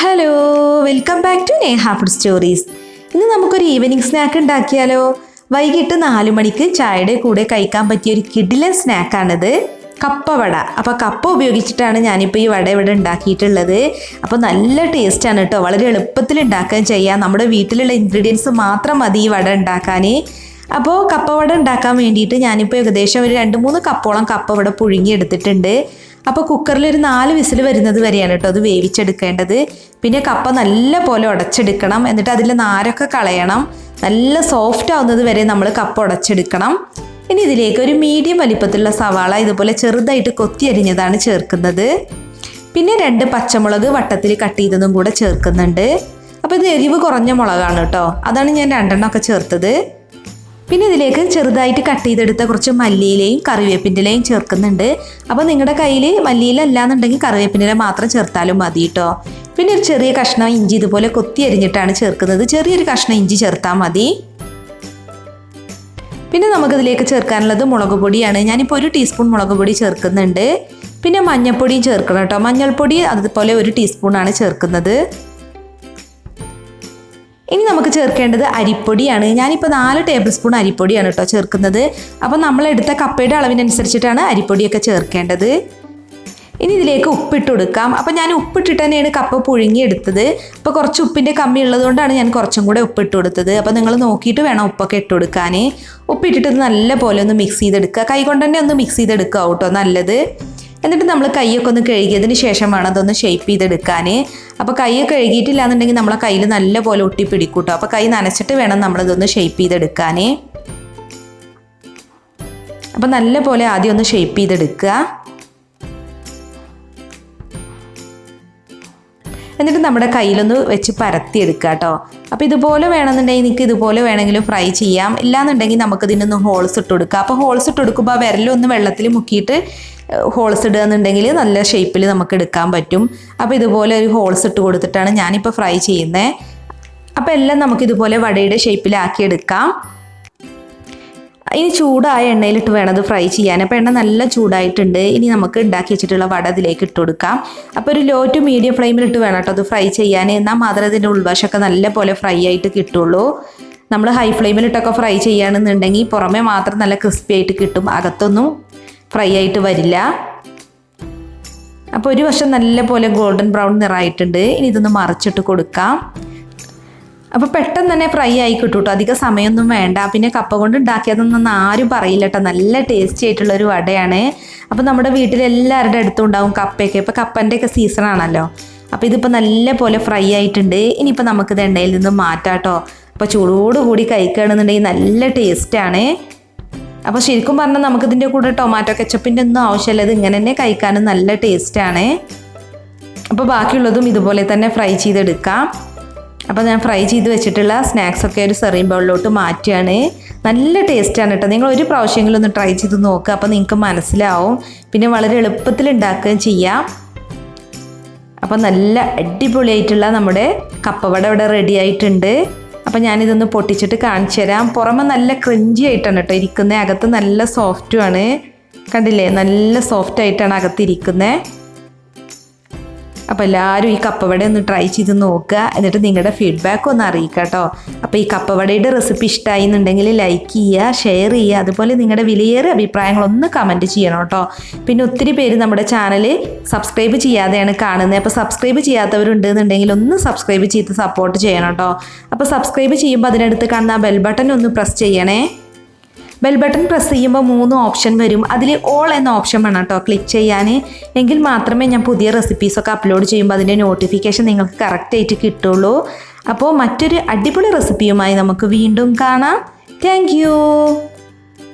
Hello, welcome back to Neha food stories. ഇന്ന് നമുക്കൊരു evening snack ഉണ്ടാക്കിയാലോ? വൈകിട്ട് 4 മണിക്ക് ചായയുടെ കൂടെ കഴിക്കാൻ പറ്റിയ ഒരു കിടിലൻ സ്നാക്കാണിത്, കപ്പ വട. അപ്പോൾ കപ്പ ഉപയോഗിച്ചിട്ടാണ് ഞാനിപ്പോൾ ഈ വട ഇവിടെ ഉണ്ടാക്കിയിട്ടുള്ളത്. അപ്പോൾ നല്ല ടേസ്റ്റാണ് കേട്ടോ. വളരെ എളുപ്പത്തിൽ ഉണ്ടാക്കാൻ ചെയ്യാം. നമ്മുടെ വീട്ടിലുള്ള ഇൻഗ്രീഡിയൻസ് മാത്രം മതി ഈ വട ഉണ്ടാക്കാൻ. അപ്പോൾ കപ്പ വട ഉണ്ടാക്കാൻ വേണ്ടിയിട്ട് ഞാനിപ്പോൾ ഏകദേശം ഒരു 2-3 കപ്പോളം കപ്പ വട പുഴുങ്ങിയെടുത്തിട്ടുണ്ട്. അപ്പോൾ കുക്കറിൽ ഒരു 4 വിസിൽ വരുന്നത് വരെയാണ് കേട്ടോ അത് വേവിച്ചെടുക്കേണ്ടത്. പിന്നെ കപ്പ നല്ല പോലെ ഉടച്ചെടുക്കണം. എന്നിട്ട് അതിൽ നാരൊക്കെ കളയണം. നല്ല സോഫ്റ്റ് ആവുന്നത് വരെ നമ്മൾ കപ്പ ഉടച്ചെടുക്കണം. ഇനി ഇതിലേക്ക് ഒരു മീഡിയം വലിപ്പത്തിലുള്ള സവാള ഇതുപോലെ ചെറുതായിട്ട് കൊത്തി അരിഞ്ഞതാണ് ചേർക്കുന്നത്. പിന്നെ 2 പച്ചമുളക് വട്ടത്തിൽ കട്ട് ചെയ്തതും കൂടെ ചേർക്കുന്നുണ്ട്. അപ്പോൾ ഇത് എരിവ് കുറഞ്ഞ മുളകാണ് കേട്ടോ, അതാണ് ഞാൻ 2 എണ്ണമൊക്കെ ചേർത്തത്. പിന്നെ ഇതിലേക്ക് ചെറുതായിട്ട് കട്ട് ചെയ്തെടുത്ത കുറച്ച് മല്ലിയിലയും കറിവേപ്പിൻ്റെ ഇലയും ചേർക്കുന്നുണ്ട്. അപ്പോൾ നിങ്ങളുടെ കയ്യിൽ മല്ലിയില അല്ലാന്നുണ്ടെങ്കിൽ കറിവേപ്പിൻ്റെ ഇല മാത്രം ചേർത്താലും മതി കേട്ടോ. പിന്നെ ഒരു ചെറിയ കഷ്ണം ഇഞ്ചി ഇതുപോലെ കൊത്തി അരിഞ്ഞിട്ടാണ് ചേർക്കുന്നത്. ചെറിയൊരു കഷ്ണം ഇഞ്ചി ചേർത്താൽ മതി. പിന്നെ നമുക്കിതിലേക്ക് ചേർക്കാനുള്ളത് മുളക് പൊടിയാണ്. ഞാനിപ്പോൾ 1 ടീസ്പൂൺ മുളക് പൊടി ചേർക്കുന്നുണ്ട്. പിന്നെ മഞ്ഞൾപ്പൊടിയും ചേർക്കണം കേട്ടോ. മഞ്ഞൾപ്പൊടി അതുപോലെ 1 ടീസ്പൂണാണ് ചേർക്കുന്നത്. ഇനി നമുക്ക് ചേർക്കേണ്ടത് അരിപ്പൊടിയാണ്. ഞാനിപ്പോൾ 4 ടേബിൾ സ്പൂൺ അരിപ്പൊടിയാണ് കേട്ടോ ചേർക്കുന്നത്. അപ്പോൾ നമ്മളെടുത്ത കപ്പയുടെ അളവിനനുസരിച്ചിട്ടാണ് അരിപ്പൊടിയൊക്കെ ചേർക്കേണ്ടത്. ഇനി ഇതിലേക്ക് ഉപ്പിട്ട് കൊടുക്കാം. അപ്പോൾ ഞാൻ ഉപ്പിട്ടിട്ട് തന്നെയാണ് കപ്പ പുഴുങ്ങിയെടുത്തത്. അപ്പോൾ കുറച്ച് ഉപ്പിൻ്റെ കമ്മി ഉള്ളതുകൊണ്ടാണ് ഞാൻ കുറച്ചും കൂടെ ഉപ്പിട്ട് കൊടുത്തത്. അപ്പോൾ നിങ്ങൾ നോക്കിയിട്ട് വേണം ഉപ്പൊക്കെ ഇട്ട് കൊടുക്കാൻ. ഉപ്പിട്ടിട്ട് നല്ല പോലെ ഒന്ന് മിക്സ് ചെയ്തെടുക്കുക. കൈ കൊണ്ട് തന്നെ ഒന്ന് മിക്സ് ചെയ്തെടുക്കുക കേട്ടോ നല്ലത്. എന്നിട്ട് നമ്മൾ കൈയൊക്കെ ഒന്ന് കഴുകിയതിന് ശേഷം വേണം അതൊന്ന് ഷേപ്പ് ചെയ്തെടുക്കാൻ. അപ്പോൾ കൈ കഴുകിയിട്ടില്ല എന്നുണ്ടെങ്കിൽ നമ്മളെ കയ്യിൽ നല്ല പോലെ ഒട്ടിപ്പിടിക്കും കേട്ടോ. അപ്പോൾ കൈ നനച്ചിട്ട് വേണം നമ്മളിതൊന്ന് ഷേപ്പ് ചെയ്തെടുക്കാൻ. അപ്പോൾ നല്ല പോലെ ആദ്യം ഒന്ന് ഷേപ്പ് ചെയ്തെടുക്കുക. എന്നിട്ട് നമ്മുടെ കയ്യിലൊന്ന് വെച്ച് പരത്തിയെടുക്കുക കേട്ടോ. അപ്പോൾ ഇതുപോലെ വേണമെന്നുണ്ടെങ്കിൽ നിങ്ങൾക്ക് ഇതുപോലെ വേണമെങ്കിലും ഫ്രൈ ചെയ്യാം. ഇല്ലാന്നുണ്ടെങ്കിൽ നമുക്കിതിനൊന്ന് ഹോൾസ് ഇട്ട് കൊടുക്കുക. അപ്പോൾ ഹോൾസ് ഇട്ട് കൊടുക്കുമ്പോൾ ആ വിരലൊന്ന് വെള്ളത്തിൽ മുക്കിയിട്ട് ഹോൾസ് ഇടുക എന്നുണ്ടെങ്കിൽ നല്ല ഷേപ്പിൽ നമുക്ക് എടുക്കാൻ പറ്റും. അപ്പോൾ ഇതുപോലെ ഒരു ഹോൾസ് ഇട്ട് കൊടുത്തിട്ടാണ് ഞാനിപ്പോൾ ഫ്രൈ ചെയ്യുന്നത്. അപ്പോൾ എല്ലാം നമുക്കിതുപോലെ വടയുടെ ഷേപ്പിലാക്കി എടുക്കാം. ഇനി ചൂടായ എണ്ണയിലിട്ട് വേണം അത് ഫ്രൈ ചെയ്യാൻ. അപ്പോൾ എണ്ണ നല്ല ചൂടായിട്ടുണ്ട്. ഇനി നമുക്ക് ഉണ്ടാക്കി വെച്ചിട്ടുള്ള വട അതിലേക്ക് ഇട്ട് കൊടുക്കാം. അപ്പോൾ ഒരു ലോ ടു മീഡിയം ഫ്ലെയിമിലിട്ട് വേണം കേട്ടോ അത് ഫ്രൈ ചെയ്യാൻ. എന്നാൽ മാത്രമേ അതിൻ്റെ ഉൾവശമൊക്കെ നല്ല പോലെ ഫ്രൈ ആയിട്ട് കിട്ടുള്ളൂ. നമ്മൾ ഹൈ ഫ്ലെയിമിലിട്ടൊക്കെ ഫ്രൈ ചെയ്യുകയാണെന്നുണ്ടെങ്കിൽ പുറമേ മാത്രം നല്ല ക്രിസ്പി ആയിട്ട് കിട്ടും, അകത്തൊന്നും ഫ്രൈ ആയിട്ട് വരില്ല. അപ്പോൾ ഒരു വശം നല്ല പോലെ ഗോൾഡൻ ബ്രൗൺ നിറമായിട്ടുണ്ട്. ഇനി ഇതൊന്ന് മറിച്ചിട്ട് കൊടുക്കാം. അപ്പോൾ പെട്ടെന്ന് തന്നെ ഫ്രൈ ആയി കിട്ടും കേട്ടോ, അധികം സമയമൊന്നും വേണ്ട. പിന്നെ കപ്പ കൊണ്ട് ഉണ്ടാക്കിയതൊന്നും ആരും പറയില്ല കേട്ടോ, നല്ല ടേസ്റ്റി ആയിട്ടുള്ളൊരു വടയാണ്. അപ്പോൾ നമ്മുടെ വീട്ടിലെല്ലാവരുടെ അടുത്തും ഉണ്ടാവും കപ്പയൊക്കെ. ഇപ്പോൾ കപ്പൻ്റെയൊക്കെ സീസണാണല്ലോ. അപ്പോൾ ഇതിപ്പോൾ നല്ല പോലെ ഫ്രൈ ആയിട്ടുണ്ട്. ഇനിയിപ്പോൾ നമുക്കിത് എണ്ണയിൽ നിന്ന് മാറ്റാം കേട്ടോ. അപ്പോൾ ചൂടോടുകൂടി കഴിക്കുകയാണെന്നുണ്ടെങ്കിൽ നല്ല ടേസ്റ്റാണ്. അപ്പോൾ ശരിക്കും പറഞ്ഞാൽ നമുക്കിതിൻ്റെ കൂടെ ടൊമാറ്റോ കെച്ചപ്പിൻ്റെ ഒന്നും ആവശ്യമില്ല, ഇത് ഇങ്ങനെ തന്നെ കഴിക്കാനും നല്ല ടേസ്റ്റാണ്. അപ്പോൾ ബാക്കിയുള്ളതും ഇതുപോലെ തന്നെ ഫ്രൈ ചെയ്തെടുക്കാം. അപ്പോൾ ഞാൻ ഫ്രൈ ചെയ്ത് വെച്ചിട്ടുള്ള സ്നാക്സൊക്കെ ഒരു സെർവിങ് ബൗളിലോട്ട് മാറ്റുകയാണ്. നല്ല ടേസ്റ്റാണ് കേട്ടോ. നിങ്ങൾ ഒരു പ്രാവശ്യമെങ്കിലും ഒന്ന് ട്രൈ ചെയ്ത് നോക്കുക, അപ്പോൾ നിങ്ങൾക്ക് മനസ്സിലാവും. പിന്നെ വളരെ എളുപ്പത്തിൽ ഉണ്ടാക്കുകയും ചെയ്യാം. അപ്പോൾ നല്ല അടിപൊളിയായിട്ടുള്ള നമ്മുടെ കപ്പവട ഇവിടെ റെഡി ആയിട്ടുണ്ട്. അപ്പോൾ ഞാനിതൊന്ന് പൊട്ടിച്ചിട്ട് കാണിച്ചു തരാം. പുറമെ നല്ല ക്രഞ്ചി ആയിട്ടാണ് കേട്ടോ ഇരിക്കുന്നത്, അകത്ത് നല്ല സോഫ്റ്റുമാണ്. കണ്ടില്ലേ, നല്ല സോഫ്റ്റ് ആയിട്ടാണ് അകത്തിരിക്കുന്നത്. അപ്പോൾ എല്ലാവരും ഈ കപ്പവട ഒന്ന് ട്രൈ ചെയ്ത് നോക്കുക. എന്നിട്ട് നിങ്ങളുടെ ഫീഡ്ബാക്ക് ഒന്ന് അറിയിക്കുക കേട്ടോ. അപ്പോൾ ഈ കപ്പവടയുടെ റെസിപ്പി ഇഷ്ടമായി എന്നുണ്ടെങ്കിൽ ലൈക്ക് ചെയ്യുക, ഷെയർ ചെയ്യുക. അതുപോലെ നിങ്ങളുടെ വിലയേറിയ അഭിപ്രായങ്ങളൊന്ന് കമൻറ്റ് ചെയ്യണം കേട്ടോ. പിന്നെ ഒത്തിരി പേര് നമ്മുടെ ചാനൽ സബ്സ്ക്രൈബ് ചെയ്യാതെയാണ് കാണുന്നത്. അപ്പോൾ സബ്സ്ക്രൈബ് ചെയ്യാത്തവരുണ്ടെന്നുണ്ടെങ്കിൽ ഒന്ന് സബ്സ്ക്രൈബ് ചെയ്ത് സപ്പോർട്ട് ചെയ്യണം കേട്ടോ. അപ്പോൾ സബ്സ്ക്രൈബ് ചെയ്യുമ്പോൾ അതിനടുത്ത് കാണുന്ന ബെൽ ബട്ടൺ ഒന്ന് പ്രസ് ചെയ്യണേ. ബെൽ ബട്ടൺ പ്രസ് ചെയ്യുമ്പോൾ 3 ഓപ്ഷൻ വരും. അതിൽ ഓൾ എന്ന ഓപ്ഷൻ വേണം കേട്ടോ ക്ലിക്ക് ചെയ്യാൻ. എങ്കിൽ മാത്രമേ ഞാൻ പുതിയ റെസിപ്പീസൊക്കെ അപ്ലോഡ് ചെയ്യുമ്പോൾ അതിൻ്റെ നോട്ടിഫിക്കേഷൻ നിങ്ങൾക്ക് കറക്റ്റായിട്ട് കിട്ടുള്ളൂ. അപ്പോൾ മറ്റൊരു അടിപൊളി റെസിപ്പിയുമായി നമുക്ക് വീണ്ടും കാണാം. Thank you.